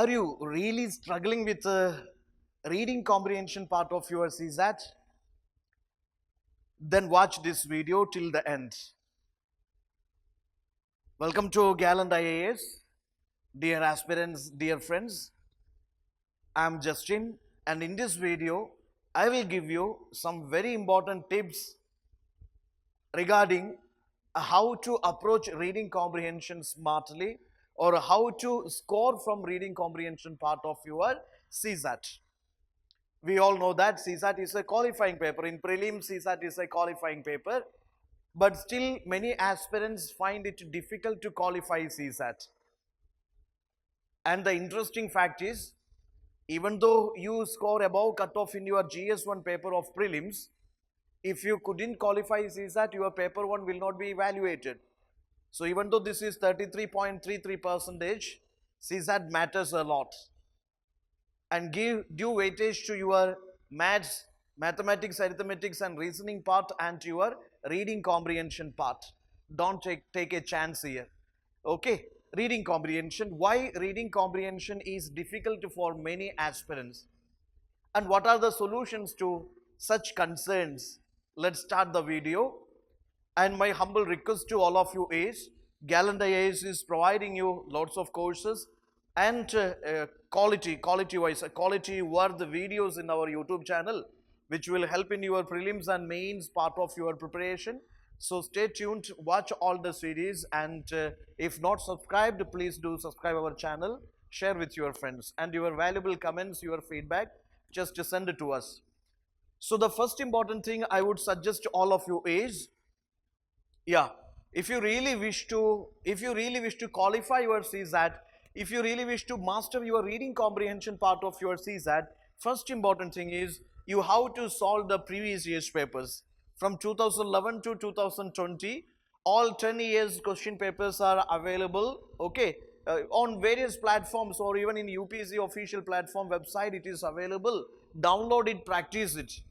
Are you really struggling with the reading comprehension part of your CSAT? Then watch this video till the end. Welcome to Gallant IAS. Dear aspirants, dear friends, I am Justin, and in this video I will give you some very important tips regarding how to approach reading comprehension smartly, or how to score from reading comprehension part of your CSAT. We all know that CSAT is a qualifying paper. In prelims, CSAT is a qualifying paper, but still many aspirants find it difficult to qualify CSAT. And the interesting fact is, even though you score above cutoff in your GS1 paper of prelims, if you couldn't qualify CSAT, your paper 1 will not be evaluated. So even though this is 33.33%, CSAT matters a lot. And give due weightage to your maths, mathematics, arithmetics and reasoning part, and your reading comprehension part. Don't take a chance here. Okay, reading comprehension. Why reading comprehension is difficult for many aspirants, and what are the solutions to such concerns? Let's start the video. And my humble request to all of you is, Gallant IAS is providing you lots of courses and quality worth videos in our YouTube channel, which will help in your prelims and mains part of your preparation. So stay tuned, watch all the series, and if not subscribed, please do subscribe our channel, share with your friends, and your valuable comments, your feedback, just send it to us. So the first important thing I would suggest to all of you is, if you really wish to qualify your CSAT, if you really wish to master your reading comprehension part of your CSAT, first important thing is you have to solve the previous year's papers. From 2011 to 2020, all 10 years question papers are available, okay, on various platforms, or even in UPSC official platform website it is available. Download it, practice it.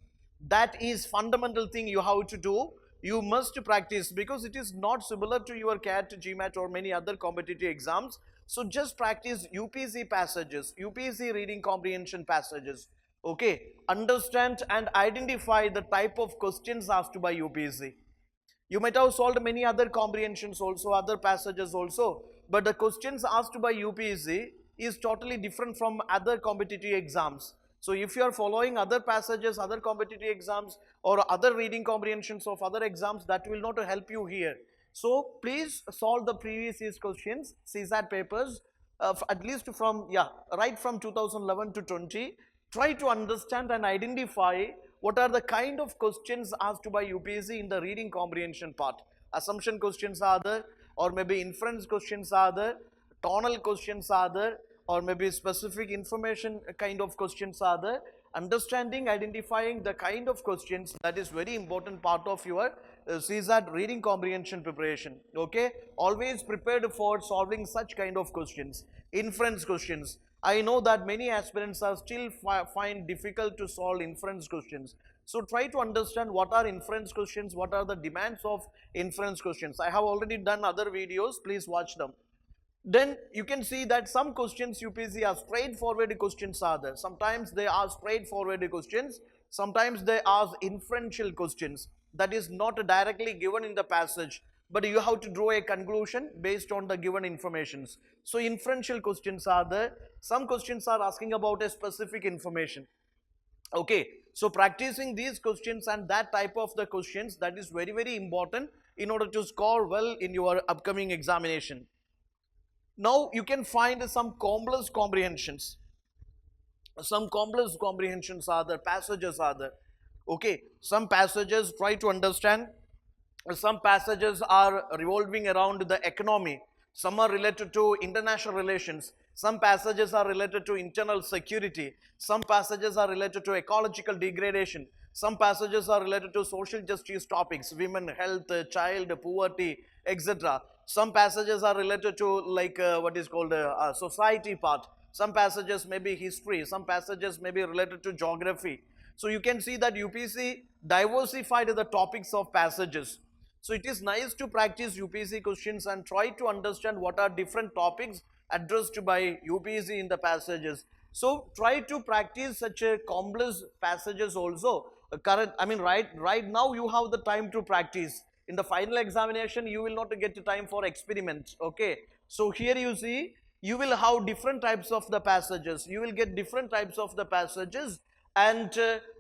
That is fundamental thing you have to do. You must practice, because it is not similar to your CAT, GMAT or many other competitive exams. So just practice UPSC passages, UPSC reading comprehension passages. Okay, understand and identify the type of questions asked by UPSC. You might have solved many other comprehensions also, other passages also, but the questions asked by UPSC is totally different from other competitive exams. So if you are following other passages, other competitive exams or other reading comprehensions of other exams, that will not help you here. So please solve the previous year's questions, CSAT papers, at least from, right from 2011 to 20. Try to understand and identify what are the kind of questions asked by UPSC in the reading comprehension part. Assumption questions are there, or maybe inference questions are there, tonal questions are there, or maybe specific information kind of questions are there. Understanding, identifying the kind of questions, that is very important part of your CSAT reading comprehension preparation. Okay, always prepared for solving such kind of questions. Inference questions, I know that many aspirants are still find difficult to solve inference questions. So try to understand what are inference questions, what are the demands of inference questions. I have already done other videos, please watch them. Then you can see that some questions UPSC are straightforward questions are there. Sometimes they are straightforward questions, sometimes they ask inferential questions, that is not directly given in the passage, but you have to draw a conclusion based on the given informations. So inferential questions are there. Some questions are asking about a specific information. Okay, so practicing these questions and that type of the questions, that is very, very important in order to score well in your upcoming examination. Now you can find some complex comprehensions. Some complex comprehensions are there, passages are there. Okay, some passages, try to understand. Some passages are revolving around the economy. Some are related to international relations. Some passages are related to internal security. Some passages are related to ecological degradation. Some passages are related to social justice topics, women, health, child, poverty, etc. Some passages are related to what is called society part. Some passages may be history. Some passages may be related to geography. So you can see that UPSC diversified the topics of passages. So it is nice to practice UPSC questions and try to understand what are different topics addressed by UPSC in the passages. So try to practice such a complex passages also. Right now you have the time to practice. In the final examination, you will not get time for experiments. Okay. So here you see, you will have different types of the passages. You will get different types of the passages, and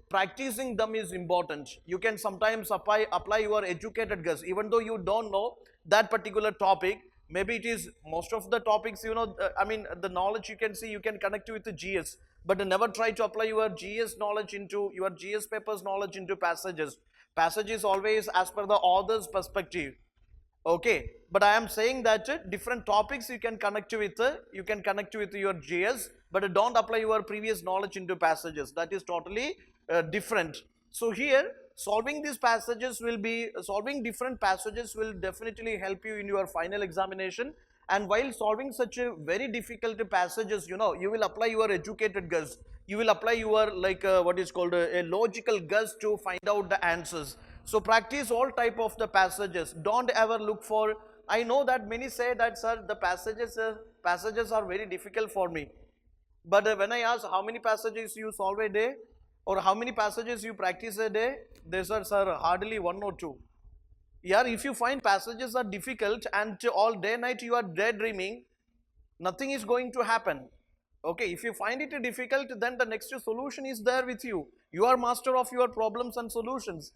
practicing them is important. You can sometimes apply your educated guess, even though you don't know that particular topic. Maybe it is most of the topics, the knowledge you can see, you can connect with the GS, but never try to apply your GS knowledge into your GS papers knowledge into passages. Passage is always as per the author's perspective. Okay, but I am saying that different topics you can connect with your GS, but don't apply your previous knowledge into passages. That is totally different. So here, solving different passages will definitely help you in your final examination. And while solving such a very difficult passages, you will apply your educated guess. You will apply your what is called a logical guess to find out the answers. So practice all type of the passages. Don't ever look for. I know that many say that, sir, the passages are very difficult for me. But when I ask how many passages you solve a day, or how many passages you practice a day, they say, sir, hardly one or two. Yeah, if you find passages are difficult and all day night you are daydreaming, nothing is going to happen. Okay, if you find it difficult, then the next solution is there with you. You are master of your problems and solutions.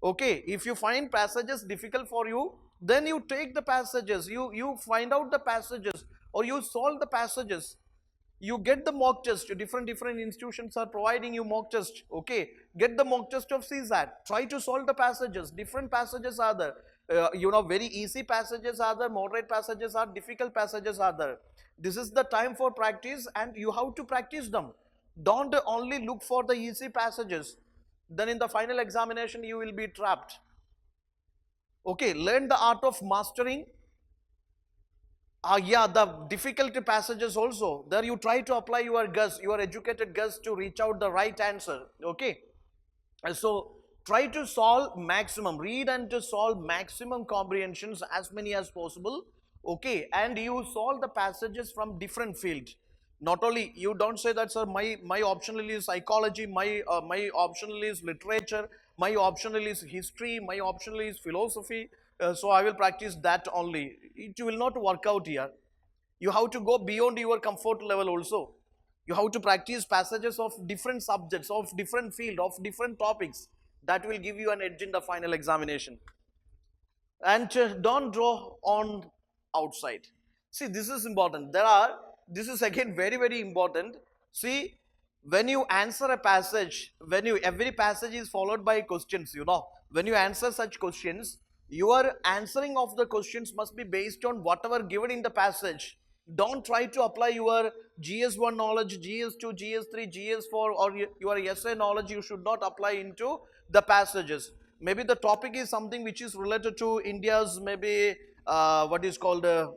Okay, if you find passages difficult for you, then you take the passages, you find out the passages, or you solve the passages. You get the mock test. Different institutions are providing you mock test. Okay, get the mock test of CSAT. Try to solve the passages. Different passages are there. Very easy passages are there, moderate passages are, difficult passages are there. This is the time for practice, and you have to practice them. Don't only look for the easy passages. Then in the final examination you will be trapped. Okay, learn the art of mastering. The difficult passages also. There you try to apply your guess, your educated guess, to reach out the right answer. Okay. So try to solve maximum, read and to solve maximum comprehensions, as many as possible. Okay. And you solve the passages from different fields. Not only, you don't say that, sir, my optional is psychology, my optional is literature, my optional is history, my optional is philosophy, so I will practice that only. It will not work out here. You have to go beyond your comfort level also. You have to practice passages of different subjects, of different field, of different topics. That will give you an edge in the final examination. And don't draw on outside. See, this is important. This is again very important. See, when you answer a passage, every passage is followed by questions, when you answer such questions, your answering of the questions must be based on whatever given in the passage. Don't try to apply your GS1 knowledge, GS2, GS3, GS4, or your essay knowledge. You should not apply into the passages. Maybe the topic is something which is related to India's, maybe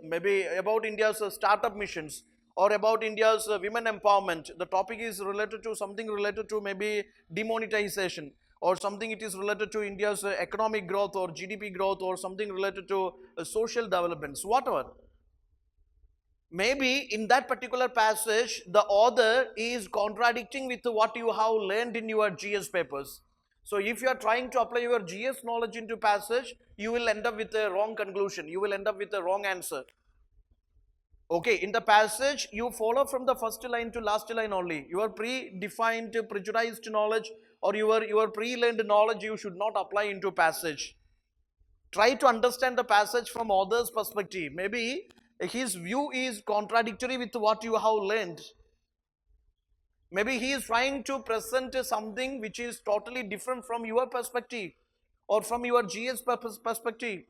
maybe about India's startup missions, or about India's women empowerment. The topic is related to something related to maybe demonetization, or something it is related to India's economic growth or GDP growth, or something related to social developments, whatever. Maybe in that particular passage, the author is contradicting with what you have learned in your GS papers. So if you are trying to apply your GS knowledge into passage, you will end up with a wrong conclusion. You will end up with a wrong answer. Okay, in the passage, you follow from the first line to last line only. Your predefined, prejudiced knowledge, or your pre-learned knowledge, you should not apply into passage. Try to understand the passage from author's perspective. Maybe his view is contradictory with what you have learned. Maybe he is trying to present something which is totally different from your perspective, or from your GS perspective.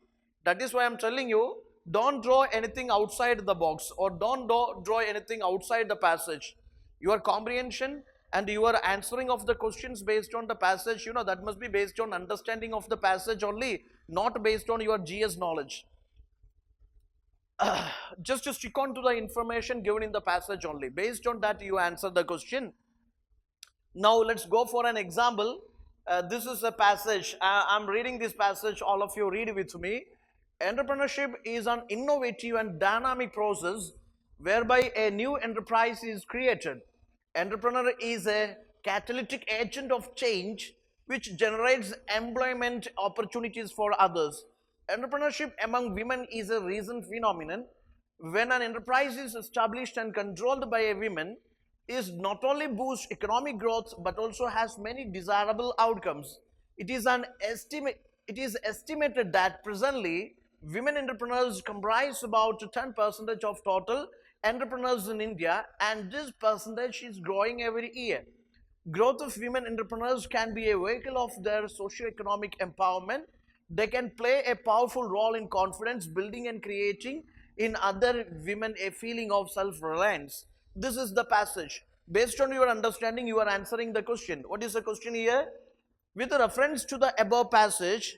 That is why I am telling you, don't draw anything outside the box, or don't draw anything outside the passage. Your comprehension and your answering of the questions based on the passage, that must be based on understanding of the passage only, not based on your GS knowledge. Just to stick on to the information given in the passage only. Based on that, you answer the question. Now let's go for an example. This is a passage. I'm reading this passage. All of you read with me. Entrepreneurship is an innovative and dynamic process whereby a new enterprise is created. Entrepreneur is a catalytic agent of change which generates employment opportunities for others. Entrepreneurship among women is a recent phenomenon. When an enterprise is established and controlled by a woman, is not only boosts economic growth but also has many desirable outcomes. It is an estimate. It is estimated that presently women entrepreneurs comprise about 10% of total entrepreneurs in India, and this percentage is growing every year. Growth of women entrepreneurs can be a vehicle of their socio-economic empowerment. They can play a powerful role in confidence building and creating in other women a feeling of self-reliance. This is the passage. Based on your understanding, you are answering the question. What is the question here? With reference to the above passage,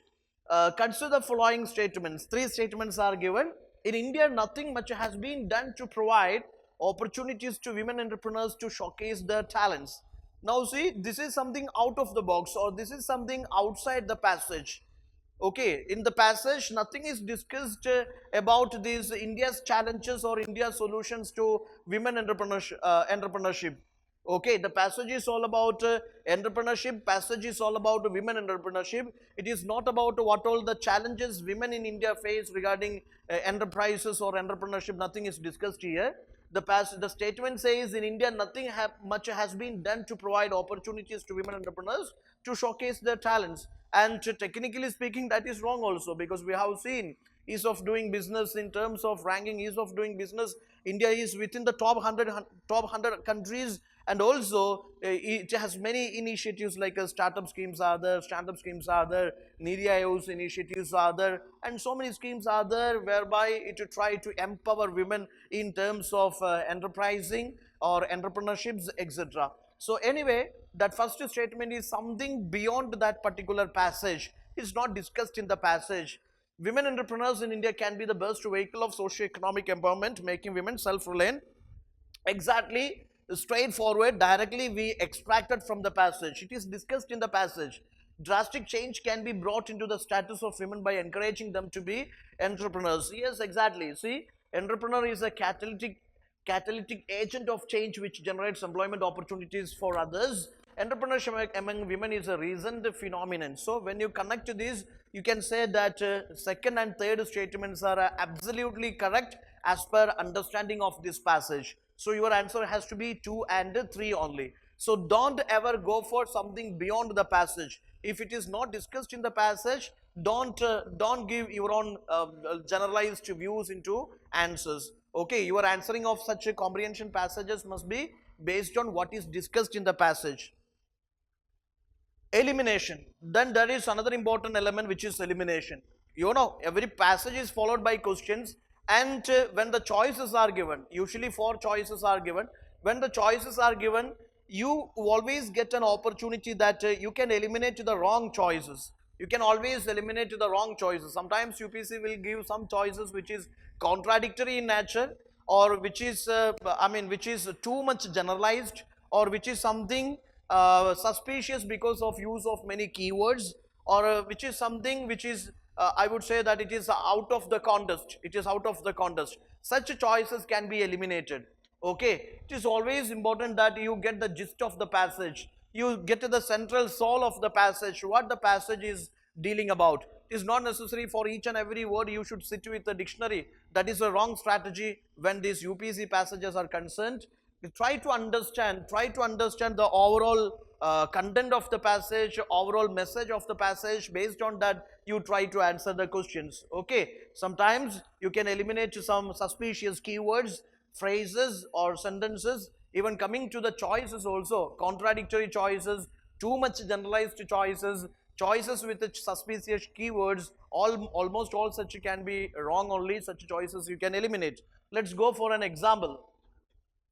consider the following statements. Three statements are given. In India, nothing much has been done to provide opportunities to women entrepreneurs to showcase their talents. Now see, this is something out of the box, or this is something outside the passage. Okay, in the passage, nothing is discussed about these India's challenges or India's solutions to women entrepreneurship. Okay, the passage is all about entrepreneurship. Passage is all about women entrepreneurship. It is not about what all the challenges women in India face regarding enterprises or entrepreneurship. Nothing is discussed here. The statement says in India nothing much has been done to provide opportunities to women entrepreneurs to showcase their talents. And technically speaking, that is wrong also, because we have seen ease of doing business in terms of ranking, ease of doing business. India is within the top 100 countries, and also it has many initiatives like startup schemes are there, stand-up schemes are there, Nidhi Aayog's initiatives are there, and so many schemes are there whereby it to try to empower women in terms of enterprising or entrepreneurships, etc. So anyway, that first statement is something beyond that particular passage. It's not discussed in the passage. Women entrepreneurs in India can be the best vehicle of socio-economic empowerment, making women self-reliant. Exactly, straightforward, directly we extracted from the passage. It is discussed in the passage. Drastic change can be brought into the status of women by encouraging them to be entrepreneurs. Yes, exactly. See, entrepreneur is a catalytic agent of change which generates employment opportunities for others. Entrepreneurship among women is a recent phenomenon. So when you connect to this, you can say that second and third statements are absolutely correct as per understanding of this passage. So your answer has to be 2 and 3 only. So don't ever go for something beyond the passage. If it is not discussed in the passage, don't give your own generalized views into answers. Okay, your answering of such a comprehension passages must be based on what is discussed in the passage. Elimination. Then there is another important element, which is elimination. You know, every passage is followed by questions, and when the choices are given, usually 4 choices are given. When the choices are given, you always get an opportunity that you can eliminate the wrong choices. You can always eliminate the wrong choices. Sometimes UPSC will give some choices which is contradictory in nature, or which is which is too much generalized, or which is something suspicious because of use of many keywords, or which is something which is I would say that it is out of the context. It is out of the context. Such choices can be eliminated. Okay, it is always important that you get the gist of the passage. You get to the central soul of the passage, what the passage is dealing about. It is not necessary for each and every word you should sit with the dictionary. That is a wrong strategy when these UPSC passages are concerned. Try to understand the overall content of the passage, overall message of the passage. Based on that, you try to answer the questions. Okay, sometimes you can eliminate some suspicious keywords, phrases or sentences. Even coming to the choices also, contradictory choices, too much generalized choices, choices with suspicious keywords, almost all such can be wrong only. Such choices you can eliminate. Let's go for an example.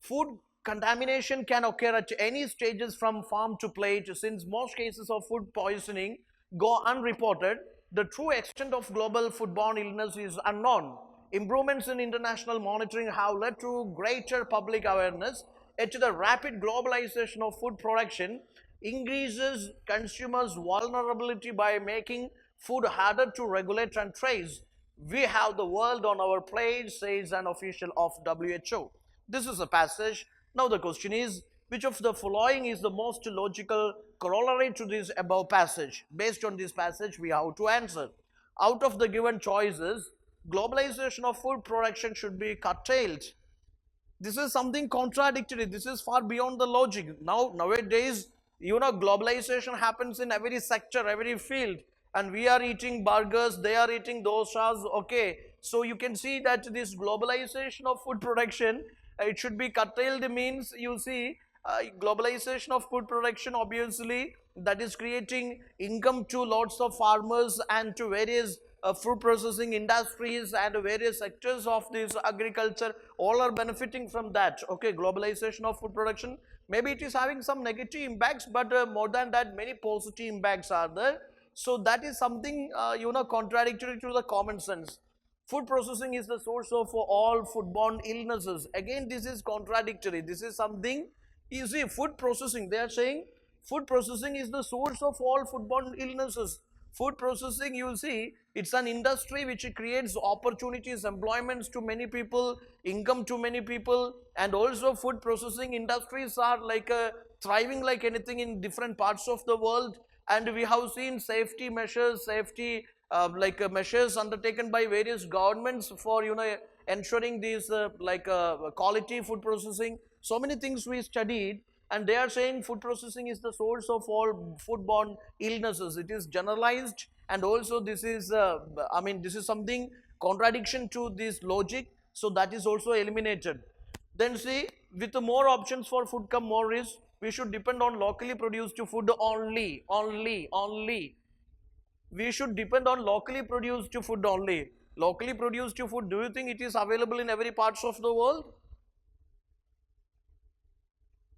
Food contamination can occur at any stages from farm to plate. Since most cases of food poisoning go unreported, the true extent of global foodborne illness is unknown. Improvements in international monitoring have led to greater public awareness. Yet the rapid globalization of food production increases consumers' vulnerability by making food harder to regulate and trace. We have the world on our plate, says an official of WHO. This is a passage. Now the question is, which of the following is the most logical corollary to this above passage? Based on this passage, we have to answer. Out of the given choices, globalization of food production should be curtailed. This is something contradictory. This is far beyond the logic. Nowadays, globalization happens in every sector, every field, and we are eating burgers, they are eating dosas. Okay, so you can see that this globalization of food production, it should be curtailed. Means, you see, globalization of food production, obviously that is creating income to lots of farmers and to various food processing industries and various sectors of this agriculture. All are benefiting from that. Okay, globalization of food production, maybe it is having some negative impacts, but more than that, many positive impacts are there. So that is something contradictory to the common sense. Food processing is the source of all foodborne illnesses. Again, this is contradictory. This is something, you see, food processing, they are saying food processing is the source of all foodborne illnesses. Food processing, you see, it's an industry which creates opportunities, employments to many people, income to many people, and also food processing industries are like thriving like anything in different parts of the world. And we have seen safety measures, measures undertaken by various governments for ensuring these quality food processing. So many things we studied, and they are saying food processing is the source of all foodborne illnesses. It is generalized, and also this is this is something contradiction to this logic, so that is also eliminated. Then see, with more options for food come more risk. We should depend on locally produced food only. We should depend on locally produced food only. Locally produced food, do you think it is available in every parts of the world?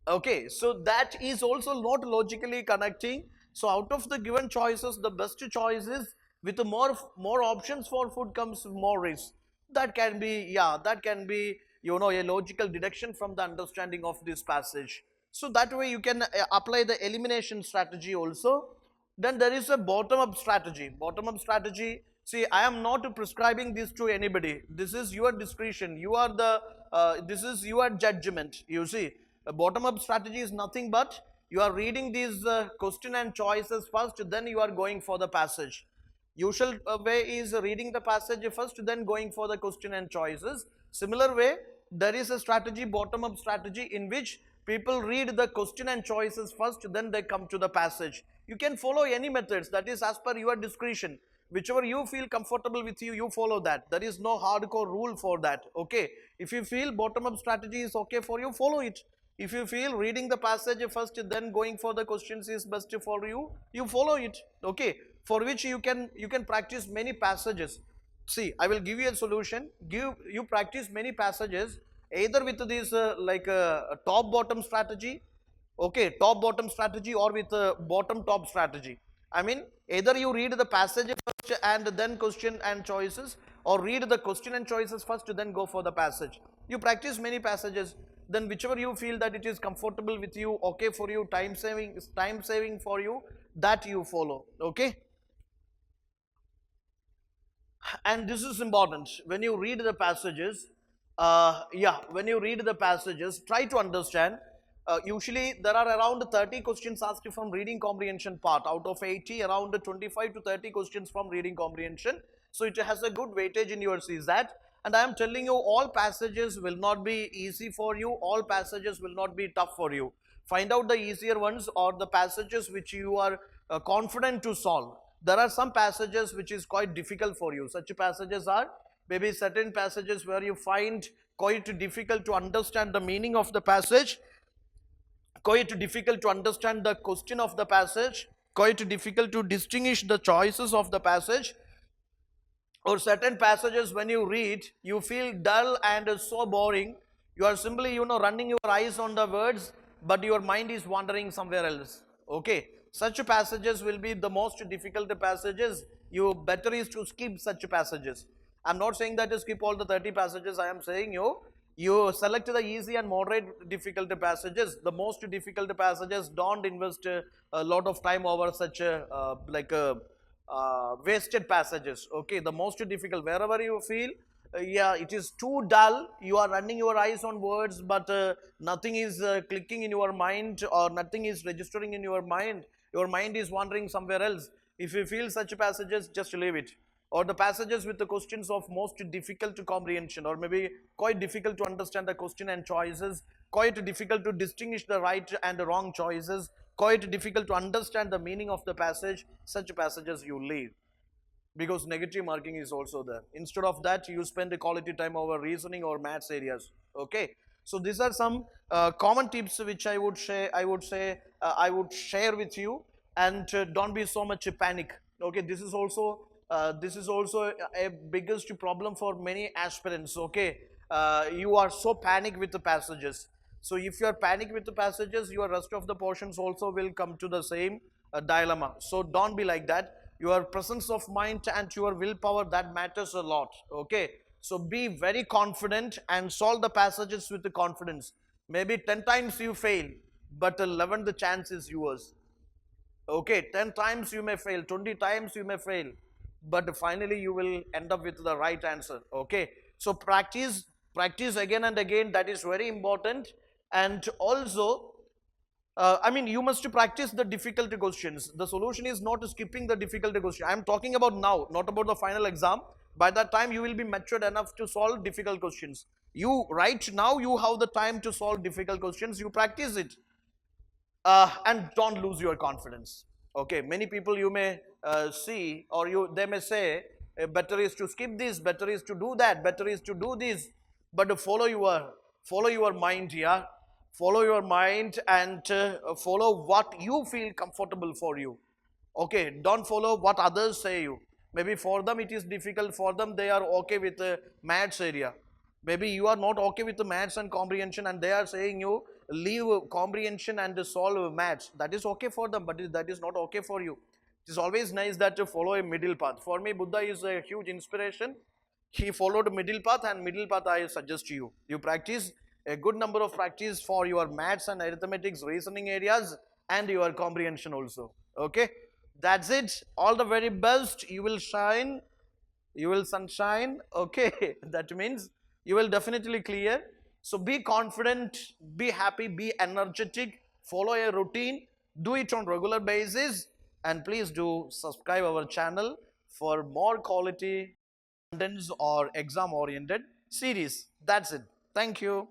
Okay, so that is also not logically connecting. So out of the given choices, the best choice is with more options for food comes more risk. That can be, yeah, that can be a logical deduction from the understanding of this passage. So that way you can apply the elimination strategy also. Then there is a bottom-up strategy. Bottom-up strategy, see, I am not prescribing this to anybody. This is your discretion. You are the, this is your judgment. You see, a bottom-up strategy is nothing but you are reading these question and choices first, then you are going for the passage. Usual way is reading the passage first, then going for the question and choices. Similar way, there is a strategy, bottom-up strategy, in which people read the question and choices first, then they come to the passage. You can follow any methods, that is as per your discretion. Whichever you feel comfortable with you, you follow that. There is no hardcore rule for that. Okay, if you feel bottom-up strategy is okay for you, follow it. If you feel reading the passage first, then going for the questions is best for you, you follow it. Okay, for which you can practice many passages. See, I will give you a solution. You practice many passages either with this top bottom strategy, okay, top bottom strategy, or with bottom top strategy. I mean, either you read the passage first and then question and choices, or read the question and choices first then go for the passage. You practice many passages, then whichever you feel that it is comfortable with you, okay for you, time saving for you, that you follow. Okay, and this is important. When you read the passages, when you read the passages, try to understand. Usually there are around 30 questions asked from reading comprehension part. Out of 80, around 25 to 30 questions from reading comprehension. So it has a good weightage in your CSAT. And I am telling you, all passages will not be easy for you. All passages will not be tough for you. Find out the easier ones, or the passages which you are confident to solve. There are some passages which is quite difficult for you. Such passages are maybe certain passages where you find quite difficult to understand the meaning of the passage, quite difficult to understand the question of the passage, quite difficult to distinguish the choices of the passage, or certain passages when you read, you feel dull and so boring. You are simply, running your eyes on the words, but your mind is wandering somewhere else. Okay, such passages will be the most difficult passages. You better is to skip such passages. I'm not saying that you skip all the 30 passages. I am saying you select the easy and moderate difficult passages. The most difficult passages, don't invest a lot of time over such wasted passages. Okay, the most difficult, wherever you feel yeah, it is too dull. You are running your eyes on words, but nothing is clicking in your mind, or nothing is registering in your mind. Your mind is wandering somewhere else. If you feel such passages, just leave it. Or the passages with the questions of most difficult to comprehension, or maybe quite difficult to understand the question and choices, quite difficult to distinguish the right and the wrong choices, quite difficult to understand the meaning of the passage, such passages you leave, because negative marking is also there. Instead of that, you spend a quality time over reasoning or maths areas. Okay, so these are some common tips which I would share with you. And don't be so much panic. Okay, this is also a biggest problem for many aspirants. Okay, you are so panic with the passages. So if you are panic with the passages, your rest of the portions also will come to the same dilemma. So don't be like that. Your presence of mind and your willpower, that matters a lot. Okay, so be very confident and solve the passages with the confidence. Maybe 10 times you fail, but 11 the chance is yours. Okay, 10 times you may fail, 20 times you may fail, but finally you will end up with the right answer. Okay, so practice again and again. That is very important. And also, I mean, you must practice the difficult questions. The solution is not skipping the difficult question. I am talking about now, not about the final exam. By that time, you will be matured enough to solve difficult questions. You, right now, you have the time to solve difficult questions. You practice it, and don't lose your confidence. Okay, many people you may see, or they may say, better is to skip this, better is to do that, better is to do this. But follow your mind. Yeah, follow your mind, and follow what you feel comfortable for you. Okay, don't follow what others say you. Maybe for them it is difficult, for them they are okay with the maths area. Maybe you are not okay with the maths and comprehension, and they are saying you leave comprehension and solve maths. That is okay for them, but that is not okay for you. It is always nice that to follow a middle path. For me, Buddha is a huge inspiration. He followed a middle path, and middle path I suggest to you. You practice a good number of practice for your maths and arithmetics, reasoning areas, and your comprehension also. Okay, that's it. All the very best. You will shine, you will sunshine. Okay, that means you will definitely clear. So be confident, be happy, be energetic, follow a routine, do it on regular basis, and please do subscribe our channel for more quality contents or exam oriented series. That's it. Thank you.